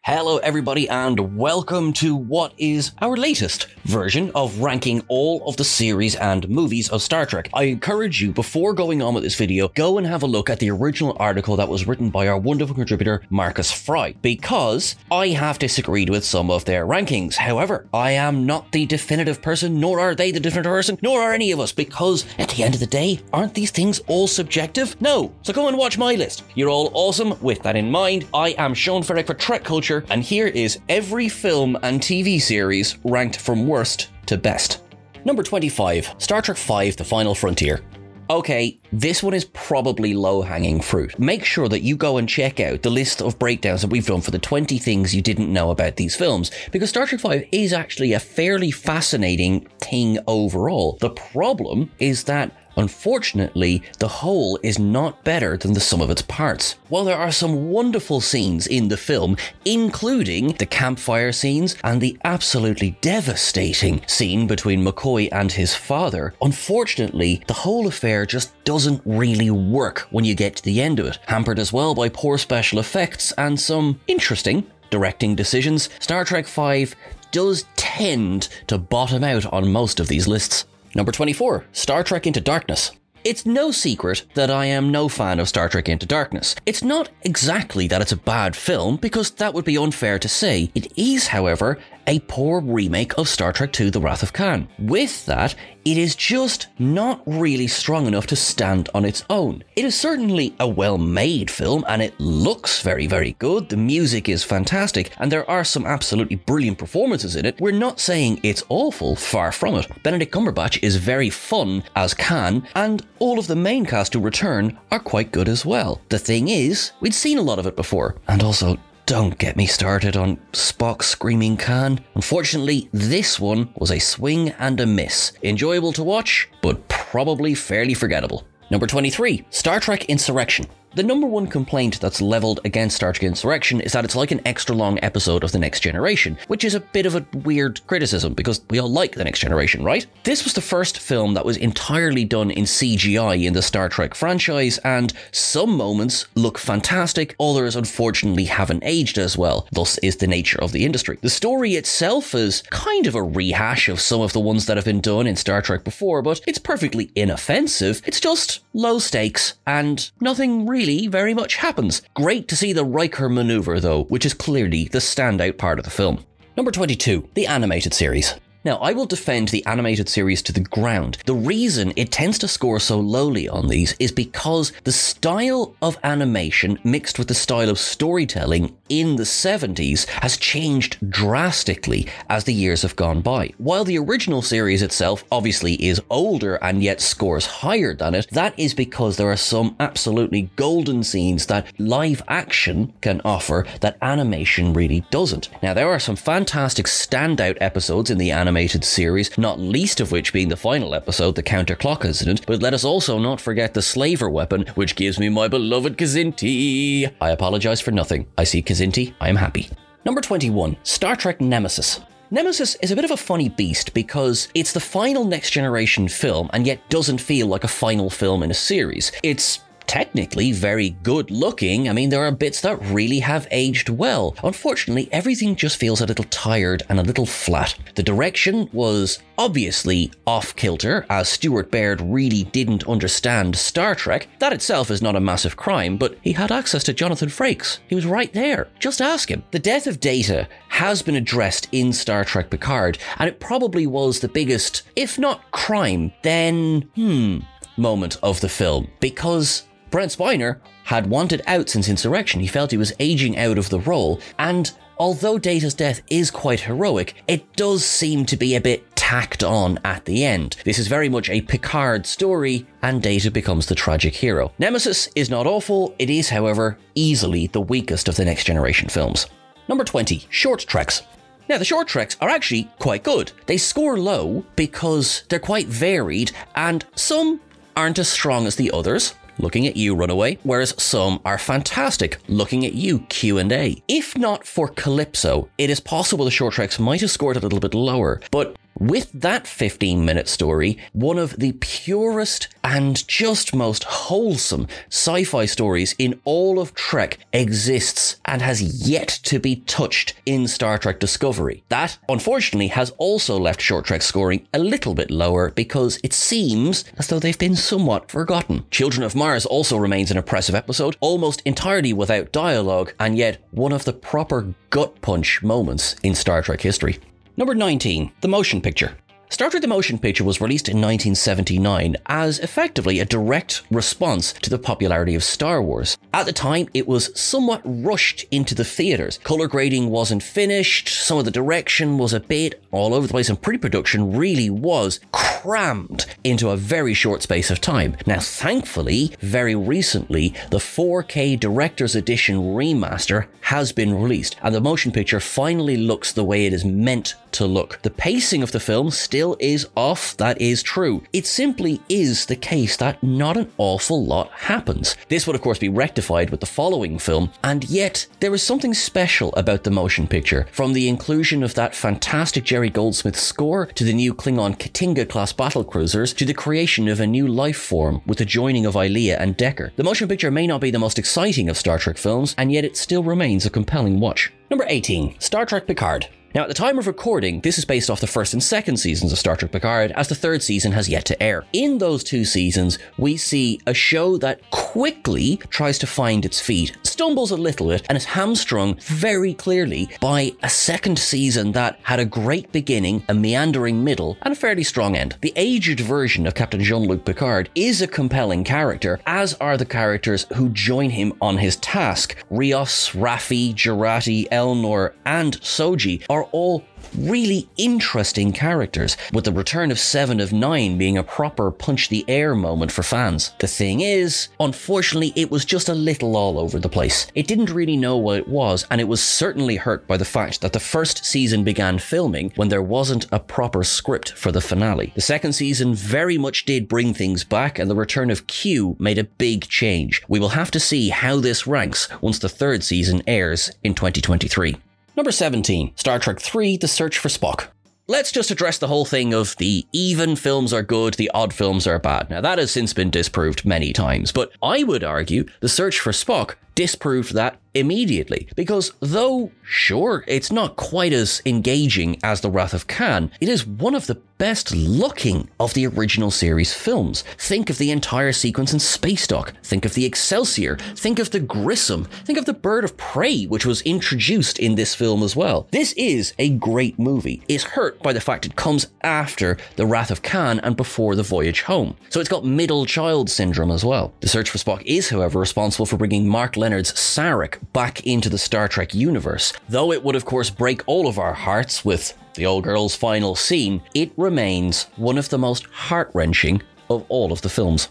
Hello everybody and welcome to what is our latest version of ranking all of the series and movies of Star Trek. I encourage you, before going on with this video, go and have a look at the original article that was written by our wonderful contributor Marcus Fry, because I have disagreed with some of their rankings. However, I am not the definitive person, nor are they the definitive person, nor are any of us, because at the end of the day, aren't these things all subjective? No. So go and watch my list. You're all awesome. With that in mind, I am Sean Ferrick for Trek Culture, and here is every film and TV series ranked from worst to best. Number 25, Star Trek V: The Final Frontier. Okay, this one is probably low-hanging fruit. Make sure that you go and check out the list of breakdowns that we've done for the 20 things you didn't know about these films, because Star Trek V is actually a fairly fascinating thing overall. The problem is that unfortunately, the whole is not better than the sum of its parts. While there are some wonderful scenes in the film, including the campfire scenes and the absolutely devastating scene between McCoy and his father, unfortunately, the whole affair just doesn't really work when you get to the end of it. Hampered as well by poor special effects and some interesting directing decisions, Star Trek V does tend to bottom out on most of these lists. Number 24, Star Trek Into Darkness. It's no secret that I am no fan of Star Trek Into Darkness. It's not exactly that it's a bad film, because that would be unfair to say. It is, however, a poor remake of Star Trek II: The Wrath of Khan. With that, it is just not really strong enough to stand on its own. It is certainly a well-made film, and it looks very, very good. The music is fantastic, and there are some absolutely brilliant performances in it. We're not saying it's awful, far from it. Benedict Cumberbatch is very fun as Khan, and all of the main cast who return are quite good as well. The thing is, we'd seen a lot of it before, and also, don't get me started on Spock screaming Khan. Unfortunately, this one was a swing and a miss. Enjoyable to watch, but probably fairly forgettable. Number 23, Star Trek Insurrection. The number one complaint that's leveled against Star Trek Insurrection is that it's like an extra long episode of The Next Generation, which is a bit of a weird criticism because we all like The Next Generation, right? This was the first film that was entirely done in CGI in the Star Trek franchise, and some moments look fantastic, others unfortunately haven't aged as well. Thus is the nature of the industry. The story itself is kind of a rehash of some of the ones that have been done in Star Trek before, but it's perfectly inoffensive. It's just low stakes and nothing really very much happens. Great to see the Riker maneuver though, which is clearly the standout part of the film. Number 22, the animated series. Now, I will defend the animated series to the ground. The reason it tends to score so lowly on these is because the style of animation mixed with the style of storytelling in the 70s has changed drastically as the years have gone by. While the original series itself obviously is older and yet scores higher than it, that is because there are some absolutely golden scenes that live action can offer that animation really doesn't. Now, there are some fantastic standout episodes in the animated series, not least of which being the final episode, the counterclock incident, but let us also not forget the slaver weapon, which gives me my beloved Kazinti. I apologize for nothing. I see Kazinti, I am happy. Number 21, Star Trek Nemesis. Nemesis is a bit of a funny beast because it's the final Next Generation film and yet doesn't feel like a final film in a series. It's technically very good looking. I mean, there are bits that really have aged well. Unfortunately, everything just feels a little tired and a little flat. The direction was obviously off kilter, as Stuart Baird really didn't understand Star Trek. That itself is not a massive crime, but he had access to Jonathan Frakes. He was right there. Just ask him. The death of Data has been addressed in Star Trek Picard, and it probably was the biggest, if not crime, then moment of the film, because Brent Spiner had wanted out since Insurrection. He felt he was aging out of the role, and although Data's death is quite heroic, it does seem to be a bit tacked on at the end. This is very much a Picard story, and Data becomes the tragic hero. Nemesis is not awful. It is, however, easily the weakest of the Next Generation films. Number 20, Short Treks. Now, the short treks are actually quite good. They score low because they're quite varied, and some aren't as strong as the others. Looking at you, Runaway, whereas some are fantastic. Looking at you, Q&A. If not for Calypso, it is possible the short treks might have scored a little bit lower, but With that 15-minute story, one of the purest and just most wholesome sci-fi stories in all of Trek exists and has yet to be touched in Star Trek Discovery. That, unfortunately, has also left Short Trek scoring a little bit lower because it seems as though they've been somewhat forgotten. Children of Mars also remains an impressive episode, almost entirely without dialogue, and yet one of the proper gut punch moments in Star Trek history. Number 19, the motion picture. Star Trek: The Motion Picture was released in 1979 as effectively a direct response to the popularity of Star Wars. At the time, it was somewhat rushed into the theaters. Color grading wasn't finished, some of the direction was a bit all over the place, and pre-production really was crammed into a very short space of time. Now, thankfully, very recently, the 4K Director's Edition remaster has been released, and the motion picture finally looks the way it is meant to look. The pacing of the film still is off, that is true. It simply is the case that not an awful lot happens. This would of course be rectified with the following film, and yet there is something special about the motion picture. From the inclusion of that fantastic Jerry Goldsmith score, to the new Klingon Katinga class battlecruisers, to the creation of a new life form with the joining of Ilea and Decker. The motion picture may not be the most exciting of Star Trek films, and yet it still remains a compelling watch. Number 18, Star Trek Picard. Now, at the time of recording, this is based off the first and second seasons of Star Trek Picard, as the third season has yet to air. In those two seasons, we see a show that quickly tries to find its feet, stumbles a little bit, and is hamstrung very clearly by a second season that had a great beginning, a meandering middle, and a fairly strong end. The aged version of Captain Jean-Luc Picard is a compelling character, as are the characters who join him on his task. Rios, Raffi, Jurati, Elnor, and Soji are all really interesting characters, with the return of 7 of 9 being a proper punch-the-air moment for fans. The thing is, unfortunately, it was just a little all over the place. It didn't really know what it was, and it was certainly hurt by the fact that the first season began filming when there wasn't a proper script for the finale. The second season very much did bring things back, and the return of Q made a big change. We will have to see how this ranks once the third season airs in 2023. Number 17, Star Trek III: The Search for Spock. Let's just address the whole thing of the even films are good, the odd films are bad. Now, that has since been disproved many times, but I would argue The Search for Spock disproved that immediately, because though, sure, it's not quite as engaging as The Wrath of Khan, it is one of the best looking of the original series films. Think of the entire sequence in Space Dock, think of the Excelsior, think of the Grissom, think of the Bird of Prey, which was introduced in this film as well. This is a great movie. It's hurt by the fact it comes after The Wrath of Khan and before The Voyage Home, so it's got middle child syndrome as well. The Search for Spock is, however, responsible for bringing Mark Leonard's Sarek back into the Star Trek universe. Though it would of course break all of our hearts with the old girl's final scene, it remains one of the most heart-wrenching of all of the films.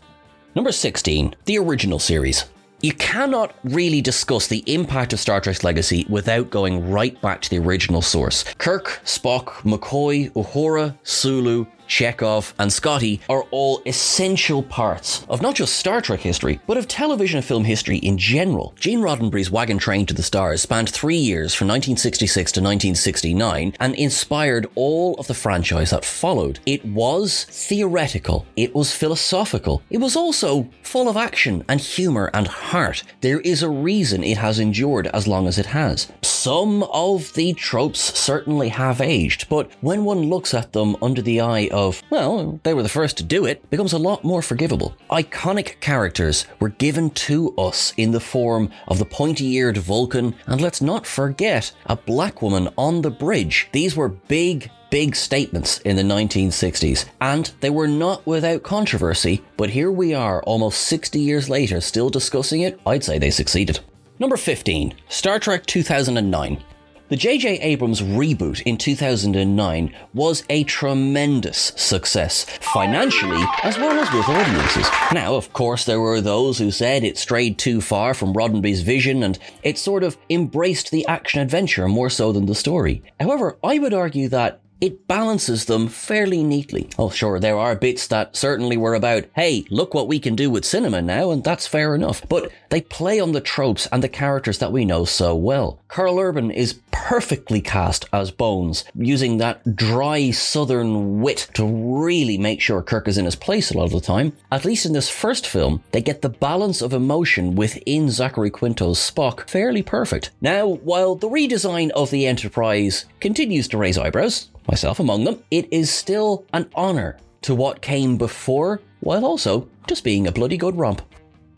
Number 16, the original series. You cannot really discuss the impact of Star Trek's legacy without going right back to the original source. Kirk, Spock, McCoy, Uhura, Sulu, Chekhov, and Scotty are all essential parts of not just Star Trek history, but of television and film history in general. Gene Roddenberry's Wagon Train to the Stars spanned 3 years from 1966 to 1969 and inspired all of the franchise that followed. It was theoretical, it was philosophical, it was also full of action and humor and heart. There is a reason it has endured as long as it has. Some of the tropes certainly have aged, but when one looks at them under the eye of, well, they were the first to do it, it becomes a lot more forgivable. Iconic characters were given to us in the form of the pointy-eared Vulcan, and let's not forget a black woman on the bridge. These were big statements in the 1960s, and they were not without controversy, but here we are almost 60 years later still discussing it. I'd say they succeeded. Number 15, Star Trek 2009. The J.J. Abrams reboot in 2009 was a tremendous success, financially as well as with audiences. Now, of course, there were those who said it strayed too far from Roddenberry's vision and it sort of embraced the action-adventure more so than the story. However, I would argue that it balances them fairly neatly. Oh, sure, there are bits that certainly were about, hey, look what we can do with cinema now, and that's fair enough. But they play on the tropes and the characters that we know so well. Karl Urban is perfectly cast as Bones, using that dry southern wit to really make sure Kirk is in his place a lot of the time. At least in this first film, they get the balance of emotion within Zachary Quinto's Spock fairly perfect. Now, while the redesign of the Enterprise continues to raise eyebrows, myself among them, it is still an honour to what came before, while also just being a bloody good romp.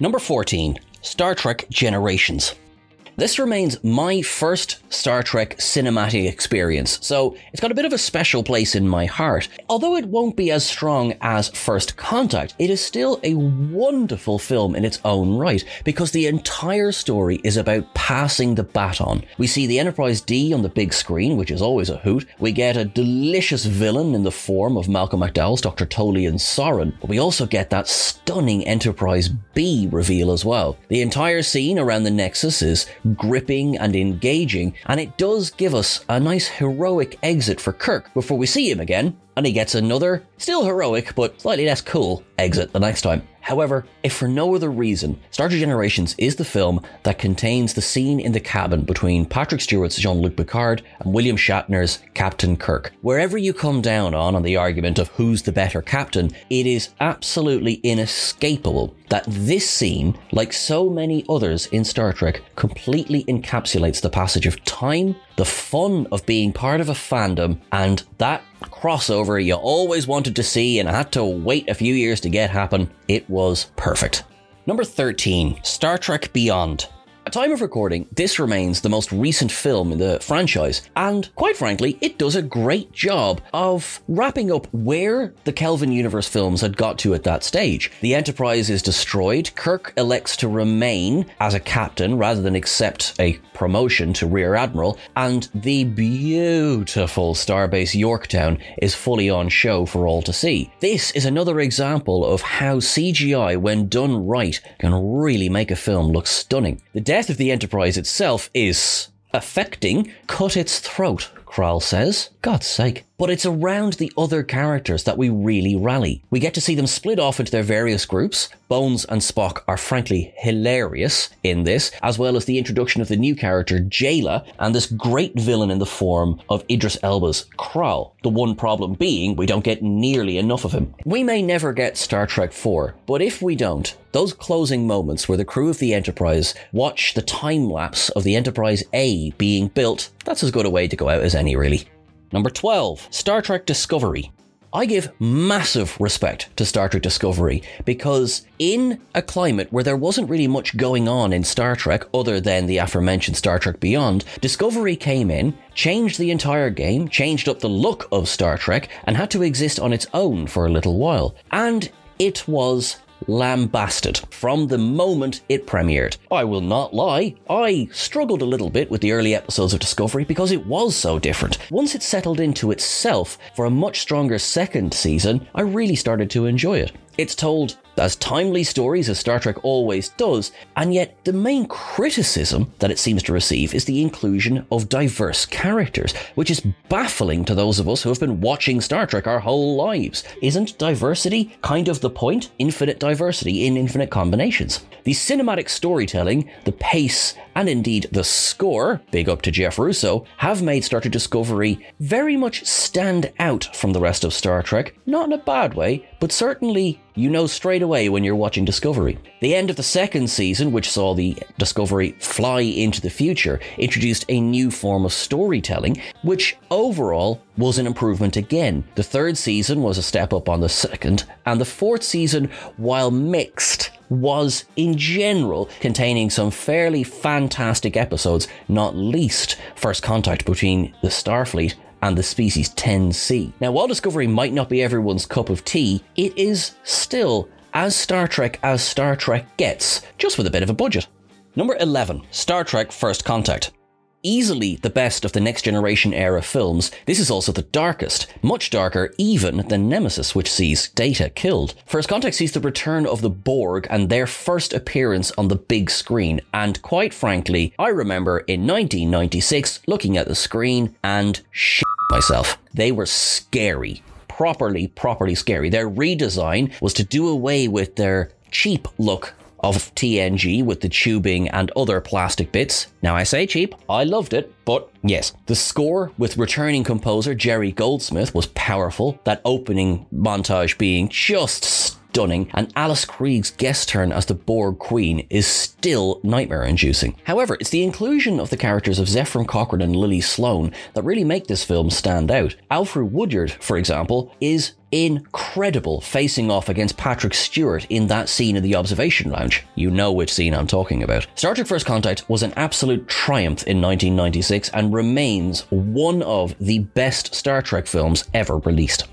Number 14, Star Trek Generations. This remains my first Star Trek cinematic experience, so it's got a bit of a special place in my heart. Although it won't be as strong as First Contact, it is still a wonderful film in its own right, because the entire story is about passing the baton. We see the Enterprise D on the big screen, which is always a hoot. We get a delicious villain in the form of Malcolm McDowell's Dr. Tolian Soren, but we also get that stunning Enterprise B reveal as well. The entire scene around the Nexus is gripping and engaging, and it does give us a nice heroic exit for Kirk before we see him again, and he gets another, still heroic but slightly less cool, exit the next time. However, if for no other reason, Star Trek Generations is the film that contains the scene in the cabin between Patrick Stewart's Jean-Luc Picard and William Shatner's Captain Kirk. Wherever you come down on the argument of who's the better captain, it is absolutely inescapable that this scene, like so many others in Star Trek, completely encapsulates the passage of time, the fun of being part of a fandom, and that crossover you always wanted to see and had to wait a few years to get happen. It was perfect. Number 13, Star Trek Beyond. At time of recording, this remains the most recent film in the franchise, and quite frankly, it does a great job of wrapping up where the Kelvin Universe films had got to at that stage. The Enterprise is destroyed, Kirk elects to remain as a captain rather than accept a promotion to Rear Admiral, and the beautiful Starbase Yorktown is fully on show for all to see. This is another example of how CGI, when done right, can really make a film look stunning. The death of the Enterprise itself is affecting. Cut its throat, Krall says. God's sake. But it's around the other characters that we really rally. We get to see them split off into their various groups. Bones and Spock are frankly hilarious in this, as well as the introduction of the new character Jayla and this great villain in the form of Idris Elba's Krall. The one problem being we don't get nearly enough of him. We may never get Star Trek 4, but if we don't, those closing moments where the crew of the Enterprise watch the time lapse of the Enterprise A being built, that's as good a way to go out as any, really. Number 12, Star Trek Discovery. I give massive respect to Star Trek Discovery because in a climate where there wasn't really much going on in Star Trek other than the aforementioned Star Trek Beyond, Discovery came in, changed the entire game, changed up the look of Star Trek, and had to exist on its own for a little while. And it was lambasted from the moment it premiered. I will not lie, I struggled a little bit with the early episodes of Discovery because it was so different. Once it settled into itself for a much stronger second season, I really started to enjoy it. It's told as timely stories as Star Trek always does, and yet the main criticism that it seems to receive is the inclusion of diverse characters, which is baffling to those of us who have been watching Star Trek our whole lives. Isn't diversity kind of the point? Infinite diversity in infinite combinations. The cinematic storytelling, the pace, and indeed the score, big up to Jeff Russo, have made Star Trek Discovery very much stand out from the rest of Star Trek, not in a bad way, but certainly you know straight away when you're watching Discovery. The end of the second season, which saw the Discovery fly into the future, introduced a new form of storytelling, which overall was an improvement again. The third season was a step up on the second, and the fourth season, while mixed, was in general containing some fairly fantastic episodes, not least First Contact between the Starfleet and the species 10C. Now, while Discovery might not be everyone's cup of tea, it is still as Star Trek gets, just with a bit of a budget. Number 11, Star Trek First Contact. Easily the best of the Next Generation era films, this is also the darkest, much darker even than Nemesis, which sees Data killed. First Contact sees the return of the Borg and their first appearance on the big screen, and quite frankly, I remember in 1996 looking at the screen and myself. They were scary. Properly scary. Their redesign was to do away with their cheap look of TNG with the tubing and other plastic bits. Now I say cheap, I loved it, but yes. The score with returning composer Jerry Goldsmith was powerful, that opening montage being just stunning, and Alice Krieg's guest turn as the Borg Queen is still nightmare-inducing. However, it's the inclusion of the characters of Zefram Cochrane and Lily Sloan that really make this film stand out. Alfred Woodyard, for example, is incredible facing off against Patrick Stewart in that scene in the observation lounge. You know which scene I'm talking about. Star Trek First Contact was an absolute triumph in 1996 and remains one of the best Star Trek films ever released.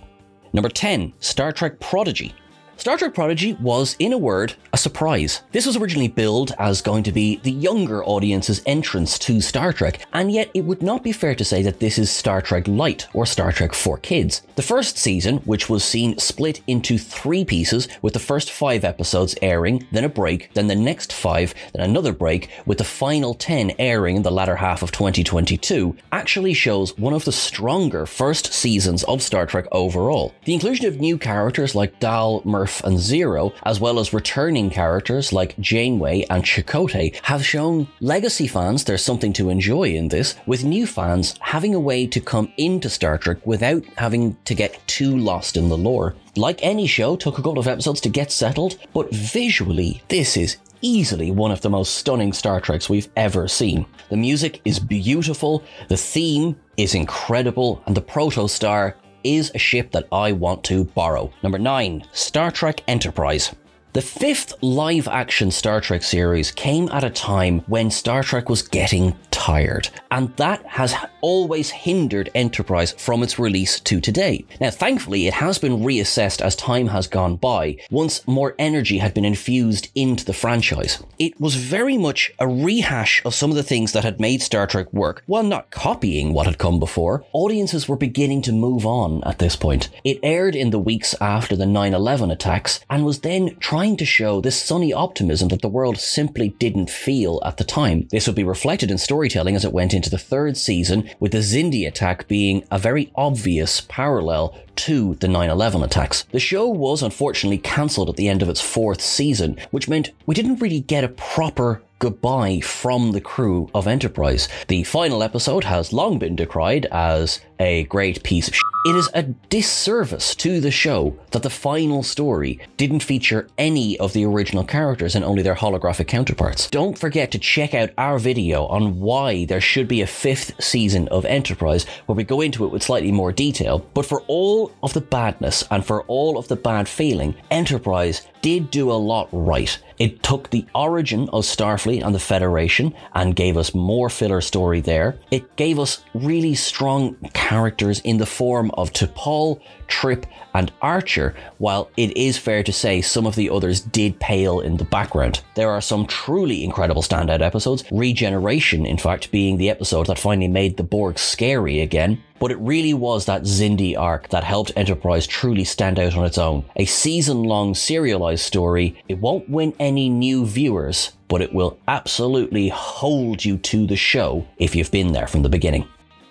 Number 10, Star Trek Prodigy. Star Trek Prodigy was, in a word, a surprise. This was originally billed as going to be the younger audience's entrance to Star Trek, and yet it would not be fair to say that this is Star Trek Light or Star Trek for kids. The first season, which was seen split into 3 pieces, with the first 5 episodes airing, then a break, then the next 5, then another break, with the final 10 airing in the latter half of 2022, actually shows one of the stronger first seasons of Star Trek overall. The inclusion of new characters like Dal, Murph, and Zero, as well as returning characters like Janeway and Chakotay, have shown legacy fans there's something to enjoy in this, with new fans having a way to come into Star Trek without having to get too lost in the lore. Like any show, took a couple of episodes to get settled, but visually, this is easily one of the most stunning Star Treks we've ever seen. The music is beautiful, the theme is incredible, and the Protostar is a ship that I want to borrow. Number 9, Star Trek Enterprise. The 5th live-action Star Trek series came at a time when Star Trek was getting tired, and that has always hindered Enterprise from its release to today. Now, thankfully, it has been reassessed as time has gone by, once more energy had been infused into the franchise. It was very much a rehash of some of the things that had made Star Trek work. While not copying what had come before, audiences were beginning to move on at this point. It aired in the weeks after the 9/11 attacks, and was then trying to show this sunny optimism that the world simply didn't feel at the time. This would be reflected in storytelling as it went into the 3rd season, with the Xindi attack being a very obvious parallel to the 9/11 attacks. The show was unfortunately cancelled at the end of its 4th season, which meant we didn't really get a proper goodbye from the crew of Enterprise. The final episode has long been decried as a great piece of shit. It is a disservice to the show that the final story didn't feature any of the original characters and only their holographic counterparts. Don't forget to check out our video on why there should be a 5th season of Enterprise, where we go into it with slightly more detail. But for all of the badness and for all of the bad feeling, Enterprise did do a lot right. It took the origin of Starfleet and the Federation and gave us more filler story there. It gave us really strong characters in the form of T'Pol, Trip, and Archer, while it is fair to say some of the others did pale in the background. There are some truly incredible standout episodes, Regeneration in fact being the episode that finally made the Borg scary again. But it really was that Xindi arc that helped Enterprise truly stand out on its own. A season-long serialized story. It won't win any new viewers, but it will absolutely hold you to the show if you've been there from the beginning.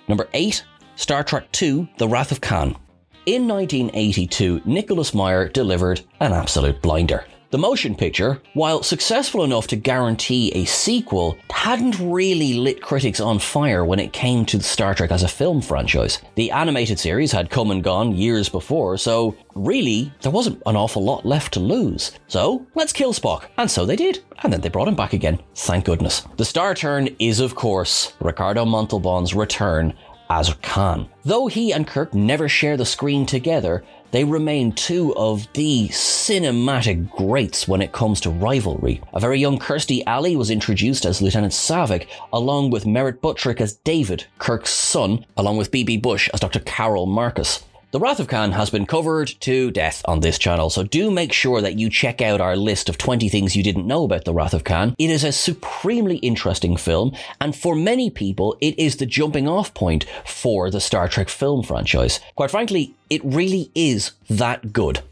Number 8, Star Trek II, The Wrath of Khan. In 1982, Nicholas Meyer delivered an absolute blinder. The motion picture, while successful enough to guarantee a sequel, hadn't really lit critics on fire when it came to Star Trek as a film franchise. The animated series had come and gone years before, so really, there wasn't an awful lot left to lose. So, let's kill Spock. And so they did. And then they brought him back again. Thank goodness. The star turn is, of course, Ricardo Montalban's return as Khan. Though he and Kirk never share the screen together, they remain 2 of the cinematic greats when it comes to rivalry. A very young Kirstie Alley was introduced as Lieutenant Savick, along with Merritt Buttrick as David, Kirk's son, along with B.B. Bush as Dr. Carol Marcus. The Wrath of Khan has been covered to death on this channel, so do make sure that you check out our list of 20 things you didn't know about The Wrath of Khan. It is a supremely interesting film, and for many people, it is the jumping off point for the Star Trek film franchise. Quite frankly, it really is that good.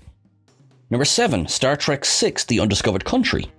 Number 7, Star Trek VI, The Undiscovered Country.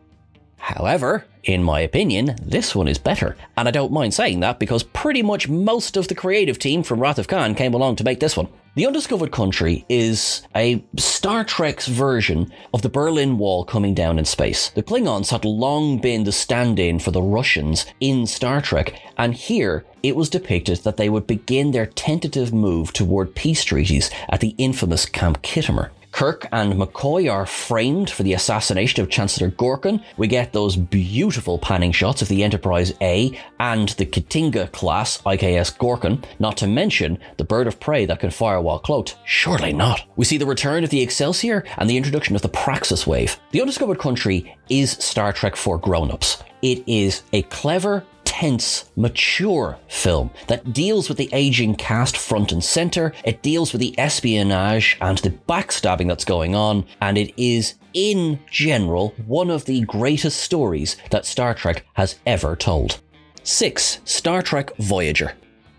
However, in my opinion, this one is better. And I don't mind saying that because pretty much most of the creative team from Wrath of Khan came along to make this one. The Undiscovered Country is a Star Trek's version of the Berlin Wall coming down in space. The Klingons had long been the stand-in for the Russians in Star Trek, and here it was depicted that they would begin their tentative move toward peace treaties at the infamous Camp Khitomer. Kirk and McCoy are framed for the assassination of Chancellor Gorkin. We get those beautiful panning shots of the Enterprise A and the Katinga class IKS Gorkin, not to mention the bird of prey that can fire while cloaked. Surely not. We see the return of the Excelsior and the introduction of the Praxis wave. The Undiscovered Country is Star Trek for grown-ups. It is a clever, tense, mature film that deals with the aging cast front and center. It deals with the espionage and the backstabbing that's going on, and it is, in general, one of the greatest stories that Star Trek has ever told. 6. Star Trek Voyager.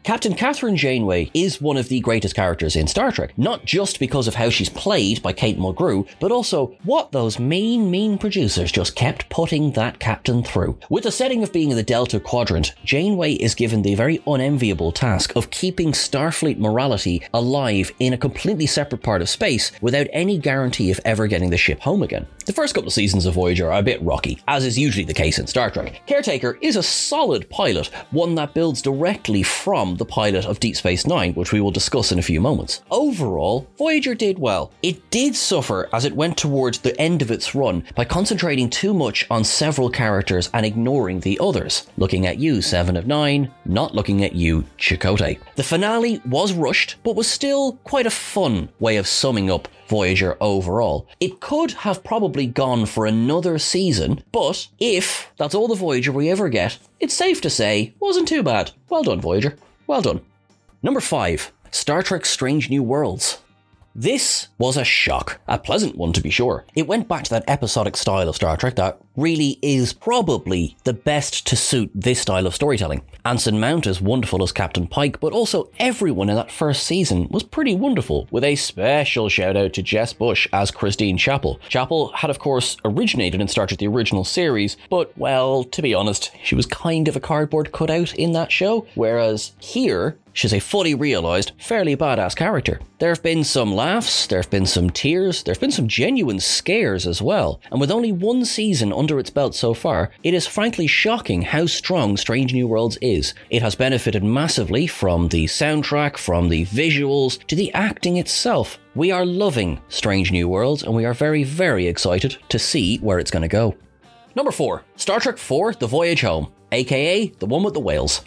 Captain Catherine Janeway is one of the greatest characters in Star Trek, not just because of how she's played by Kate Mulgrew, but also what those mean producers just kept putting that captain through. With the setting of being in the Delta Quadrant, Janeway is given the very unenviable task of keeping Starfleet morality alive in a completely separate part of space without any guarantee of ever getting the ship home again. The first couple of seasons of Voyager are a bit rocky, as is usually the case in Star Trek. Caretaker is a solid pilot, one that builds directly from the pilot of Deep Space Nine, which we will discuss in a few moments. Overall, Voyager did well. It did suffer as it went towards the end of its run by concentrating too much on several characters and ignoring the others. Looking at you, 7 of 9, not looking at you, Chakotay. The finale was rushed, but was still quite a fun way of summing up Voyager overall. It could have probably gone for another season, but if that's all the Voyager we ever get, it's safe to say wasn't too bad. Well done, Voyager. Well done. Number 5. Star Trek Strange New Worlds. This was a shock, a pleasant one to be sure. It went back to that episodic style of Star Trek that really is probably the best to suit this style of storytelling. Anson Mount is wonderful as Captain Pike, but also everyone in that first season was pretty wonderful, with a special shout out to Jess Bush as Christine Chapel. Chapel had of course originated in Star Trek the original series, but well, to be honest, she was kind of a cardboard cutout in that show, whereas here, she's a fully realised, fairly badass character. There have been some laughs, there have been some tears, there have been some genuine scares as well, and with only one season under its belt so far, it is frankly shocking how strong Strange New Worlds is. It has benefited massively from the soundtrack, from the visuals, to the acting itself. We are loving Strange New Worlds, and we are very, very excited to see where it's going to go. Number 4. Star Trek IV: The Voyage Home, aka the one with the whales.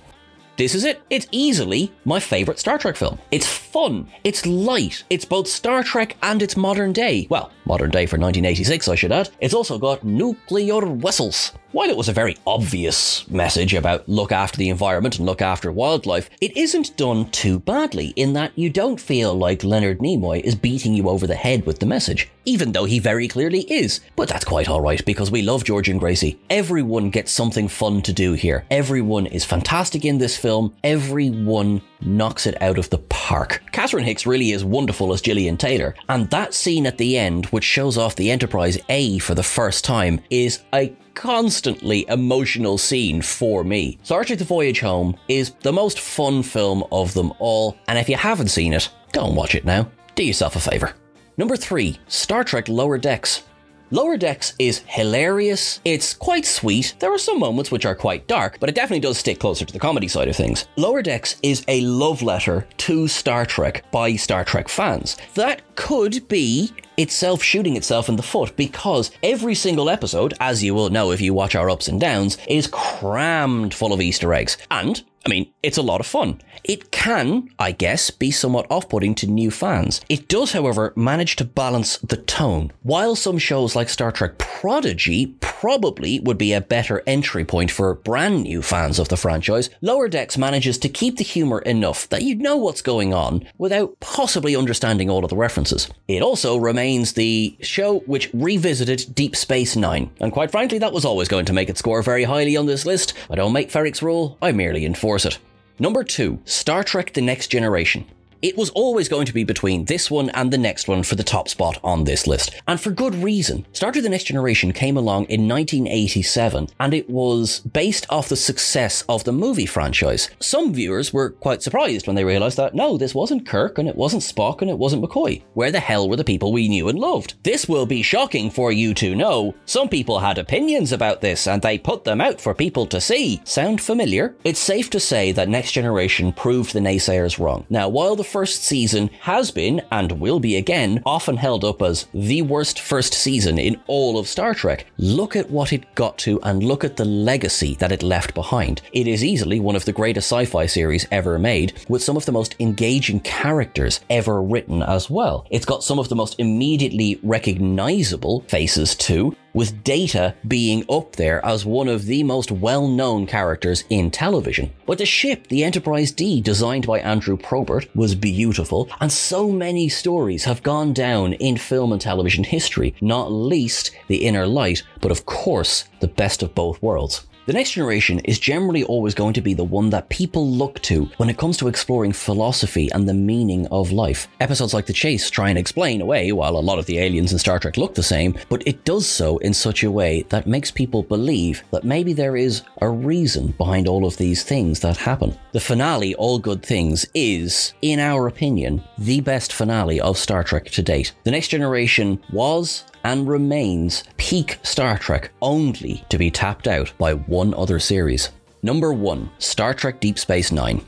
This is it. It's easily my favourite Star Trek film. It's fun. It's light. It's both Star Trek and it's modern day. Well, modern day for 1986, I should add. It's also got nuclear vessels. While it was a very obvious message about look after the environment and look after wildlife, it isn't done too badly in that you don't feel like Leonard Nimoy is beating you over the head with the message, even though he very clearly is. But that's quite alright because we love George and Gracie. Everyone gets something fun to do here. Everyone is fantastic in this film. Everyone knocks it out of the park. Catherine Hicks really is wonderful as Gillian Taylor, and that scene at the end, which shows off the Enterprise A for the first time, is a constantly emotional scene for me. Star Trek: The Voyage Home is the most fun film of them all, and if you haven't seen it, go and watch it now. Do yourself a favour. Number 3. Star Trek Lower Decks. Lower Decks is hilarious, it's quite sweet, there are some moments which are quite dark, but it definitely does stick closer to the comedy side of things. Lower Decks is a love letter to Star Trek by Star Trek fans. That could be itself shooting itself in the foot because every single episode, as you will know if you watch our ups and downs, is crammed full of Easter eggs. And I mean, it's a lot of fun. It can, I guess, be somewhat off-putting to new fans. It does, however, manage to balance the tone. While some shows like Star Trek Prodigy probably would be a better entry point for brand new fans of the franchise, Lower Decks manages to keep the humour enough that you know what's going on without possibly understanding all of the references. It also remains the show which revisited Deep Space Nine, and quite frankly, that was always going to make it score very highly on this list. I don't make Ferrick's rule, I merely enforce it. Number 2. Star Trek: The Next Generation. it was always going to be between this one and the next one for the top spot on this list. And for good reason. Star Trek The Next Generation came along in 1987, and it was based off the success of the movie franchise. Some viewers were quite surprised when they realized that, no, this wasn't Kirk, and it wasn't Spock, and it wasn't McCoy. Where the hell were the people we knew and loved? This will be shocking for you to know. Some people had opinions about this, and they put them out for people to see. Sound familiar? It's safe to say that Next Generation proved the naysayers wrong. Now, while the first season has been, and will be again, often held up as the worst first season in all of Star Trek, look at what it got to and look at the legacy that it left behind. It is easily one of the greatest sci-fi series ever made, with some of the most engaging characters ever written as well. It's got some of the most immediately recognizable faces too, with Data being up there as one of the most well-known characters in television. But the ship, the Enterprise D, designed by Andrew Probert, was beautiful, and so many stories have gone down in film and television history, not least The Inner Light, but of course, The Best of Both Worlds. The Next Generation is generally always going to be the one that people look to when it comes to exploring philosophy and the meaning of life. Episodes like The Chase try and explain away while a lot of the aliens in Star Trek look the same, but it does so in such a way that makes people believe that maybe there is a reason behind all of these things that happen. The finale, All Good Things, is, in our opinion, the best finale of Star Trek to date. The Next Generation was and remains peak Star Trek, only to be tapped out by one other series. Number 1. Star Trek Deep Space Nine.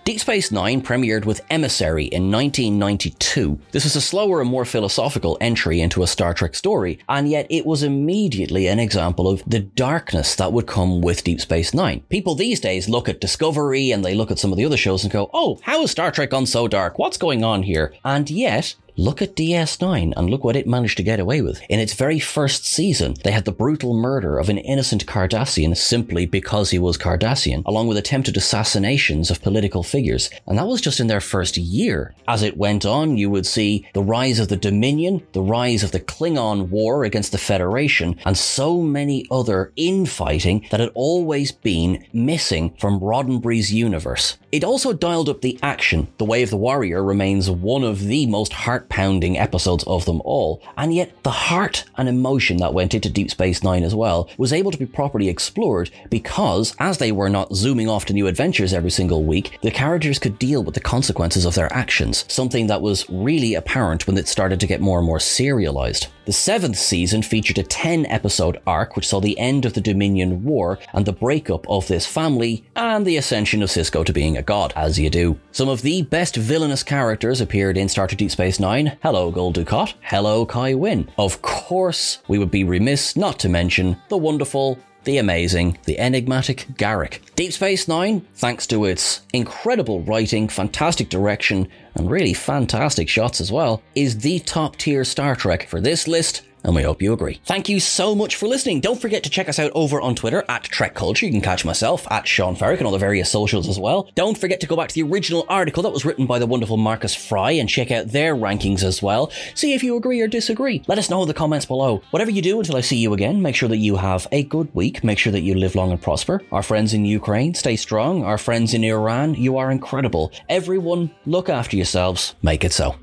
Deep Space Nine premiered with Emissary in 1992. This was a slower and more philosophical entry into a Star Trek story, and yet it was immediately an example of the darkness that would come with Deep Space Nine. People these days look at Discovery and they look at some of the other shows and go, oh, how has Star Trek gone so dark? What's going on here? And yet, look at DS9 and look what it managed to get away with. In its very first season, they had the brutal murder of an innocent Cardassian simply because he was Cardassian, along with attempted assassinations of political figures. And that was just in their first year. As it went on, you would see the rise of the Dominion, the rise of the Klingon War against the Federation, and so many other infighting that had always been missing from Roddenberry's universe. It also dialed up the action. The Way of the Warrior remains one of the most heart-pounding episodes of them all, and yet the heart and emotion that went into Deep Space Nine as well was able to be properly explored because, as they were not zooming off to new adventures every single week, the characters could deal with the consequences of their actions, something that was really apparent when it started to get more and more serialized. The 7th season featured a 10-episode arc which saw the end of the Dominion War and the breakup of this family and the ascension of Sisko to being a god, as you do. Some of the best villainous characters appeared in Star Trek Deep Space Nine. Hello Gul Dukat, hello Kai Wynn. Of course, we would be remiss not to mention the wonderful, the amazing, the enigmatic Garak. Deep Space Nine, thanks to its incredible writing, fantastic direction, and really fantastic shots as well, is the top tier Star Trek for this list, and we hope you agree. Thank you so much for listening. Don't forget to check us out over on Twitter at Trek Culture. You can catch myself at Sean Ferrick and all the various socials as well. Don't forget to go back to the original article that was written by the wonderful Marcus Fry and check out their rankings as well. See if you agree or disagree. Let us know in the comments below. Whatever you do until I see you again, make sure that you have a good week. Make sure that you live long and prosper. Our friends in Ukraine, stay strong. Our friends in Iran, you are incredible. Everyone, look after yourselves. Make it so.